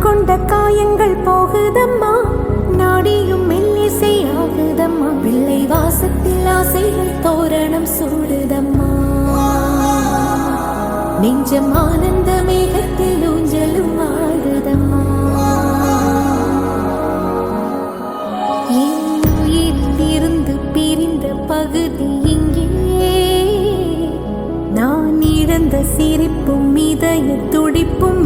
கொண்ட காயங்கள் போகுதம்மா, நாடியும் மெல்லிசை ஆகுதம்மா, பிள்ளை வாசத்தில் ஆசைகள் தோரணம் சூடுதம்மா, நெஞ்சம் ஆனந்த மேகத்தில் ஊஞ்சலும் ஆடுதம்மா. இருந்து பிரிந்த பகுதி இங்கே, நான் இழந்த சிரிப்பும் இதய துடிப்பும்